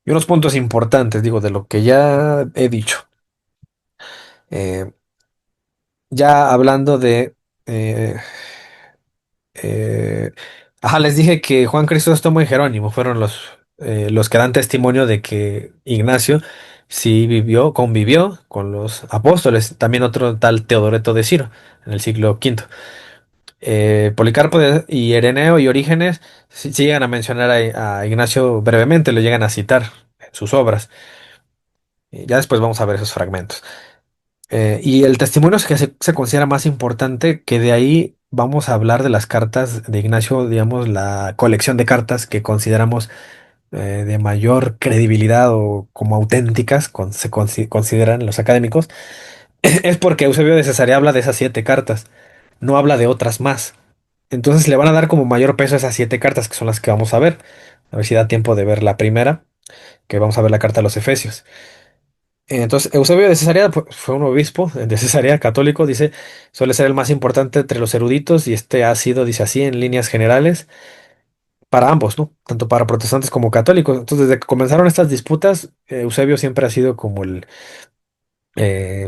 Y unos puntos importantes, digo, de lo que ya he dicho. Eh, ya hablando de... eh, eh, les dije que Juan Crisóstomo y Jerónimo fueron los que dan testimonio de que Ignacio sí convivió con los apóstoles. También otro tal Teodoreto de Ciro en el siglo quinto. Policarpo y Ireneo y Orígenes sí llegan a mencionar a Ignacio brevemente, lo llegan a citar en sus obras. Ya después vamos a ver esos fragmentos. Y el testimonio es que se considera más importante, que de ahí vamos a hablar de las cartas de Ignacio, digamos, la colección de cartas que consideramos de mayor credibilidad o como auténticas, consideran los académicos, es porque Eusebio de Cesarea habla de esas 7 cartas, no habla de otras más. Entonces le van a dar como mayor peso a esas 7 cartas, que son las que vamos a ver. A ver si da tiempo de ver la primera, que vamos a ver la carta a los Efesios. Entonces, Eusebio de Cesarea fue un obispo de Cesarea católico, dice, suele ser el más importante entre los eruditos y este ha sido, dice así, en líneas generales, para ambos, ¿no? Tanto para protestantes como católicos. Entonces, desde que comenzaron estas disputas, Eusebio siempre ha sido como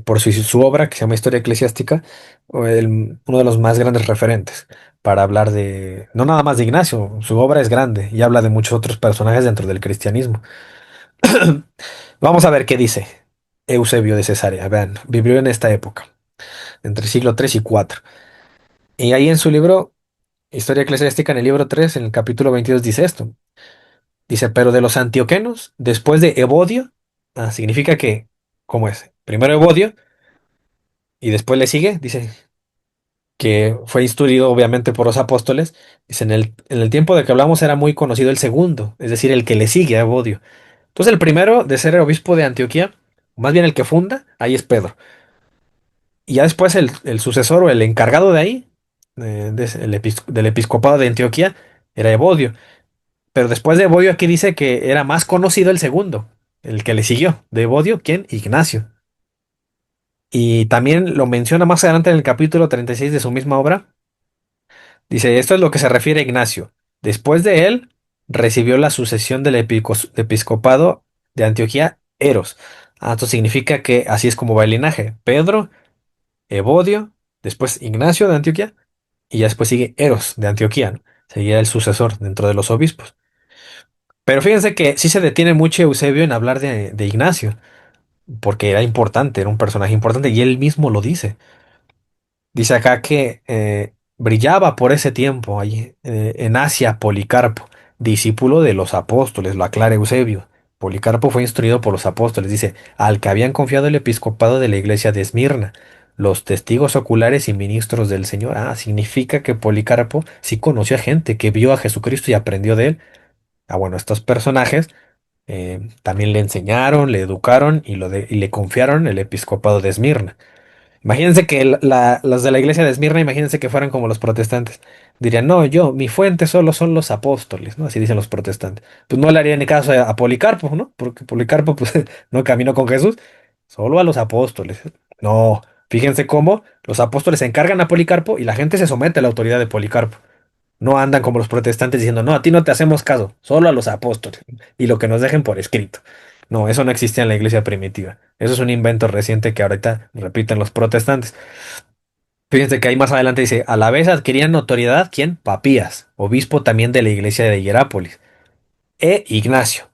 por su obra, que se llama Historia Eclesiástica, uno de los más grandes referentes para hablar de, no nada más de Ignacio, su obra es grande y habla de muchos otros personajes dentro del cristianismo. Vamos a ver qué dice Eusebio de Cesarea. Vean, vivió en esta época, entre el siglo 3 y 4. Y ahí en su libro, Historia Eclesiástica, en el libro 3 en el capítulo 22 dice esto. Dice, pero de los antioquenos, después de Evodio, significa que, ¿cómo es? Primero Evodio y después le sigue, dice, que fue instruido obviamente por los apóstoles. Dice, en el tiempo de que hablamos era muy conocido el segundo, es decir, el que le sigue a Evodio. Entonces el primero de ser obispo de Antioquía, más bien el que funda, ahí es Pedro. Y ya después el sucesor o el encargado de ahí, del episcopado de Antioquía, era Evodio. Pero después de Evodio aquí dice que era más conocido el segundo, el que le siguió. De Evodio, ¿quién? Ignacio. Y también lo menciona más adelante en el capítulo 36 de su misma obra. Dice, esto es lo que se refiere a Ignacio. Después de él, recibió la sucesión del episcopado de Antioquía, Eros. Esto significa que así es como va el linaje. Pedro, Evodio, después Ignacio de Antioquía, y ya después sigue Eros de Antioquía, ¿no? Sería el sucesor dentro de los obispos. Pero fíjense que sí se detiene mucho Eusebio en hablar de Ignacio, porque era importante, era un personaje importante, y él mismo lo dice. Dice acá que brillaba por ese tiempo allí en Asia Policarpo, discípulo de los apóstoles, lo aclara Eusebio. Policarpo fue instruido por los apóstoles, dice, al que habían confiado el episcopado de la iglesia de Esmirna, los testigos oculares y ministros del Señor. Significa que Policarpo sí conoció a gente que vio a Jesucristo y aprendió de él. Bueno, estos personajes también le enseñaron, le educaron y le confiaron el episcopado de Esmirna. Imagínense que los de la iglesia de Esmirna, imagínense que fueran como los protestantes. Dirían, no, mi fuente solo son los apóstoles, ¿no? Así dicen los protestantes. Pues no le harían ni caso a Policarpo, ¿no? Porque Policarpo, pues, no caminó con Jesús, solo a los apóstoles. No, fíjense cómo los apóstoles se encargan a Policarpo y la gente se somete a la autoridad de Policarpo. No andan como los protestantes diciendo, no, a ti no te hacemos caso, solo a los apóstoles y lo que nos dejen por escrito. No, eso no existía en la iglesia primitiva. Eso es un invento reciente que ahorita repiten los protestantes. Fíjense que ahí más adelante dice, a la vez adquirían notoriedad, ¿quién? Papías, obispo también de la iglesia de Hierápolis, e Ignacio.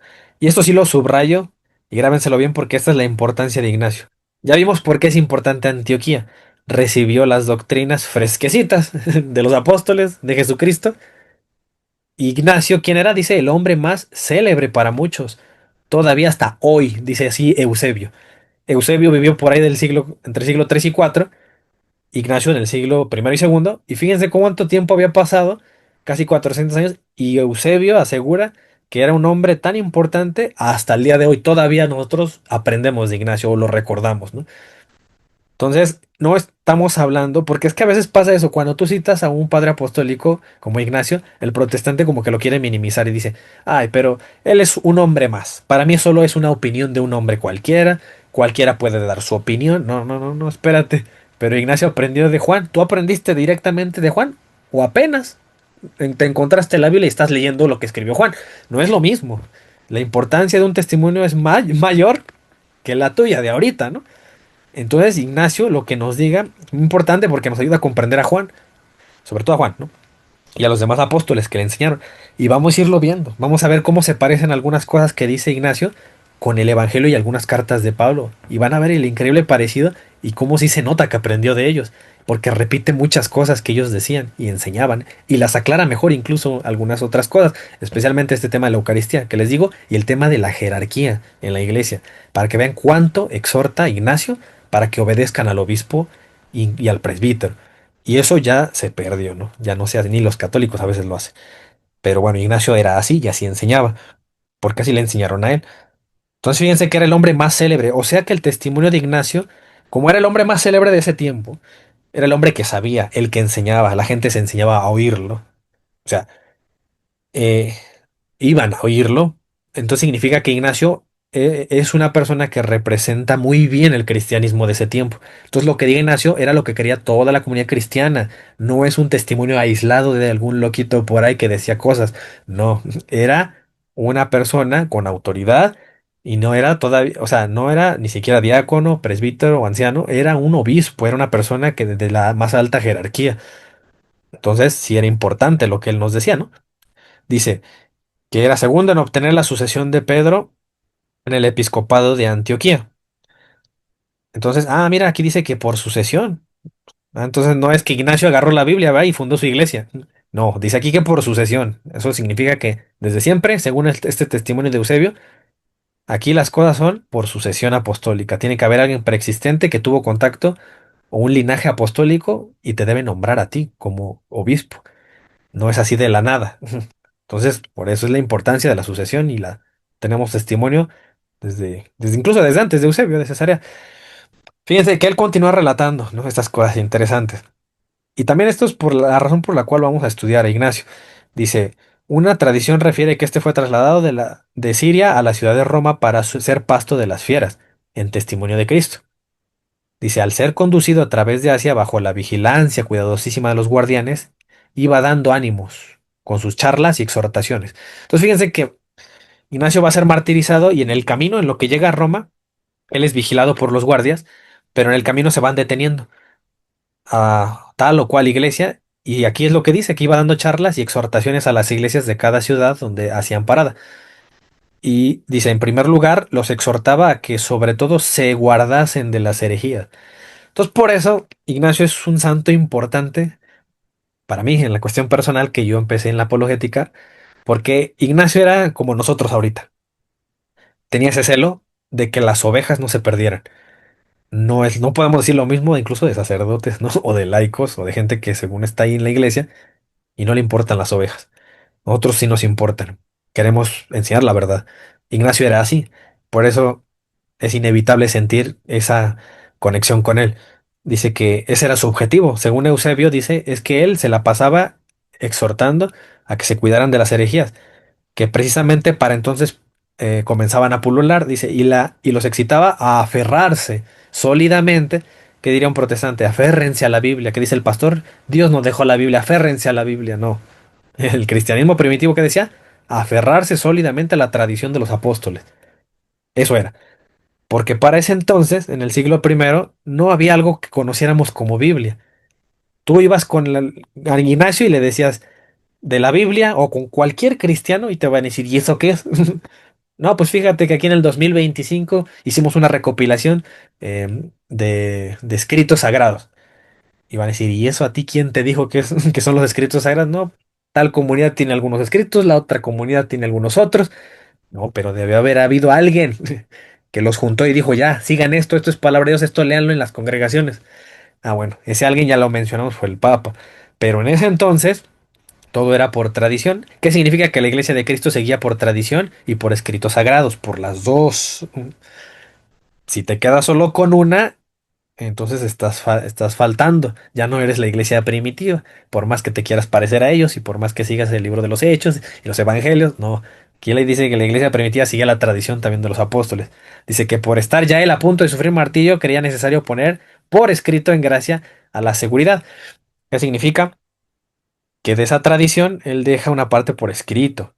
Y esto sí lo subrayo y grábenselo bien porque esta es la importancia de Ignacio. Ya vimos por qué es importante Antioquía. Recibió las doctrinas fresquecitas de los apóstoles de Jesucristo. Ignacio, ¿quién era? Dice el hombre más célebre para muchos. Todavía hasta hoy, dice así Eusebio. Eusebio vivió por ahí entre el siglo 3 y 4. Ignacio en el siglo primero y segundo. Y fíjense cuánto tiempo había pasado, casi 400 años, y Eusebio asegura que era un hombre tan importante hasta el día de hoy. Todavía nosotros aprendemos de Ignacio o lo recordamos, ¿no? Entonces, no estamos hablando, porque es que a veces pasa eso, cuando tú citas a un padre apostólico como Ignacio, el protestante como que lo quiere minimizar y dice, ay, pero él es un hombre más. Para mí solo es una opinión de un hombre cualquiera, cualquiera puede dar su opinión. No, no, no, no, espérate. Pero Ignacio aprendió de Juan. ¿Tú aprendiste directamente de Juan? ¿O apenas te encontraste la Biblia y estás leyendo lo que escribió Juan? No es lo mismo. La importancia de un testimonio es mayor que la tuya de ahorita, ¿no? Entonces, Ignacio, lo que nos diga, es muy importante porque nos ayuda a comprender a Juan, sobre todo a Juan, ¿no? Y a los demás apóstoles que le enseñaron. Y vamos a irlo viendo. Vamos a ver cómo se parecen algunas cosas que dice Ignacio con el Evangelio y algunas cartas de Pablo. Y van a ver el increíble parecido y cómo sí se nota que aprendió de ellos. Porque repite muchas cosas que ellos decían y enseñaban. Y las aclara mejor incluso algunas otras cosas. Especialmente este tema de la Eucaristía, que les digo, y el tema de la jerarquía en la iglesia. Para que vean cuánto exhorta Ignacio para que obedezcan al obispo y al presbítero. Y eso ya se perdió, ¿no? Ya no se hace, ni los católicos a veces lo hacen. Pero bueno, Ignacio era así y así enseñaba, porque así le enseñaron a él. Entonces fíjense que era el hombre más célebre, o sea que el testimonio de Ignacio, como era el hombre más célebre de ese tiempo, era el hombre que sabía, el que enseñaba, la gente se enseñaba a oírlo. O sea, eh, iban a oírlo. Entonces significa que Ignacio es una persona que representa muy bien el cristianismo de ese tiempo. Entonces lo que diga Ignacio era lo que quería toda la comunidad cristiana. No es un testimonio aislado de algún loquito por ahí que decía cosas. No, era una persona con autoridad y no era todavía, o sea, no era ni siquiera diácono, presbítero o anciano, era un obispo, era una persona que de la más alta jerarquía. Entonces sí era importante lo que él nos decía, ¿no? Dice que era segundo en obtener la sucesión de Pedro en el episcopado de Antioquía. Entonces, mira, aquí dice que por sucesión. Entonces no es que Ignacio agarró la Biblia, va y fundó su iglesia. No, dice aquí que por sucesión. Eso significa que desde siempre, según este testimonio de Eusebio, aquí las cosas son por sucesión apostólica. Tiene que haber alguien preexistente que tuvo contacto o un linaje apostólico y te debe nombrar a ti como obispo. No es así de la nada. Entonces, por eso es la importancia de la sucesión y la tenemos testimonio desde incluso desde antes de Eusebio de Cesarea. Fíjense que él continúa relatando, ¿no? Estas cosas interesantes. Y también esto es por la razón por la cual vamos a estudiar a Ignacio. Dice, una tradición refiere que este fue trasladado de Siria a la ciudad de Roma para ser pasto de las fieras, en testimonio de Cristo. Dice, al ser conducido a través de Asia bajo la vigilancia cuidadosísima de los guardianes, iba dando ánimos con sus charlas y exhortaciones. Entonces fíjense que Ignacio va a ser martirizado y en el camino, en lo que llega a Roma, él es vigilado por los guardias, pero en el camino se van deteniendo a tal o cual iglesia. Y aquí es lo que dice, que iba dando charlas y exhortaciones a las iglesias de cada ciudad donde hacían parada. Y dice, en primer lugar, los exhortaba a que sobre todo se guardasen de las herejías. Entonces, por eso, Ignacio es un santo importante para mí en la cuestión personal que yo empecé en la apologética, porque Ignacio era como nosotros ahorita. Tenía ese celo de que las ovejas no se perdieran. No podemos decir lo mismo incluso de sacerdotes, ¿no? O de laicos, o de gente que según está ahí en la iglesia y no le importan las ovejas. Nosotros sí nos importan. Queremos enseñar la verdad. Ignacio era así. Por eso es inevitable sentir esa conexión con él. Dice que ese era su objetivo. Según Eusebio, dice, es que él se la pasaba exhortando a que se cuidaran de las herejías, que precisamente para entonces comenzaban a pulular, dice, y los excitaba a aferrarse sólidamente, que diría un protestante, aférrense a la Biblia, que dice el pastor, Dios nos dejó la Biblia, aférrense a la Biblia, no. El cristianismo primitivo que decía, aferrarse sólidamente a la tradición de los apóstoles. Eso era. Porque para ese entonces, en el siglo primero, no había algo que conociéramos como Biblia. Tú ibas con a Ignacio y le decías de la Biblia o con cualquier cristiano y te van a decir, ¿y eso qué es? No, pues fíjate que aquí en el 2025 hicimos una recopilación de escritos sagrados. Y van a decir, ¿y eso a ti quién te dijo que, que son los escritos sagrados? No, tal comunidad tiene algunos escritos, la otra comunidad tiene algunos otros. No, pero debe haber habido alguien que los juntó y dijo, ya, sigan esto, esto es palabra de Dios, esto léanlo en las congregaciones. Bueno, ese alguien ya lo mencionamos, fue el Papa. Pero en ese entonces todo era por tradición. ¿Qué significa que la Iglesia de Cristo seguía por tradición y por escritos sagrados? Por las dos. Si te quedas solo con una, entonces estás faltando. Ya no eres la iglesia primitiva. Por más que te quieras parecer a ellos y por más que sigas el libro de los Hechos y los Evangelios, no. Aquí le dice que la iglesia primitiva sigue la tradición también de los apóstoles. Dice que por estar ya él a punto de sufrir martillo, creía necesario poner por escrito en gracia a la seguridad. ¿Qué significa? Que de esa tradición él deja una parte por escrito.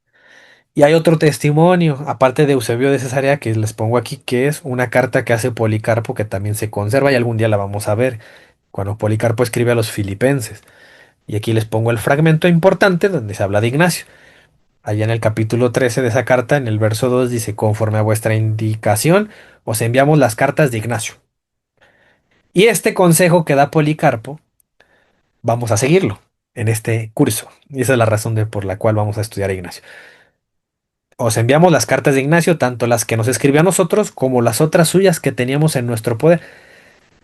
Y hay otro testimonio, aparte de Eusebio de Cesarea, que les pongo aquí, que es una carta que hace Policarpo, que también se conserva y algún día la vamos a ver, cuando Policarpo escribe a los filipenses. Y aquí les pongo el fragmento importante donde se habla de Ignacio. Allá en el capítulo 13 de esa carta, en el verso 2 dice, conforme a vuestra indicación, os enviamos las cartas de Ignacio. Y este consejo que da Policarpo, vamos a seguirlo en este curso. Y esa es la razón por la cual vamos a estudiar a Ignacio. Os enviamos las cartas de Ignacio, tanto las que nos escribió a nosotros como las otras suyas que teníamos en nuestro poder.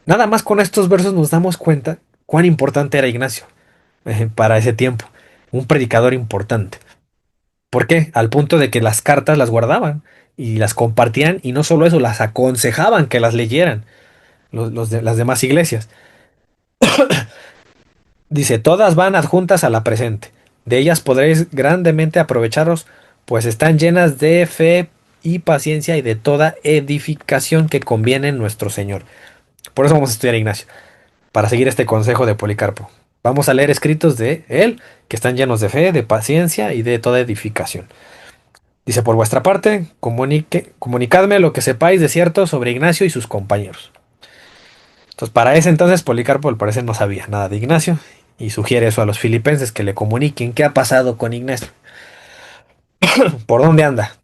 Nada más con estos versos nos damos cuenta cuán importante era Ignacio para ese tiempo. Un predicador importante. ¿Por qué? Al punto de que las cartas las guardaban y las compartían y no solo eso, las aconsejaban que las leyeran las demás iglesias. Dice, todas van adjuntas a la presente. De ellas podréis grandemente aprovecharos, pues están llenas de fe y paciencia y de toda edificación que conviene en nuestro Señor. Por eso vamos a estudiar a Ignacio, para seguir este consejo de Policarpo. Vamos a leer escritos de él que están llenos de fe, de paciencia y de toda edificación. Dice, por vuestra parte, comunicadme lo que sepáis de cierto sobre Ignacio y sus compañeros. Entonces, para ese entonces, Policarpo al parecer no sabía nada de Ignacio y sugiere eso a los filipenses que le comuniquen qué ha pasado con Ignacio, por dónde anda.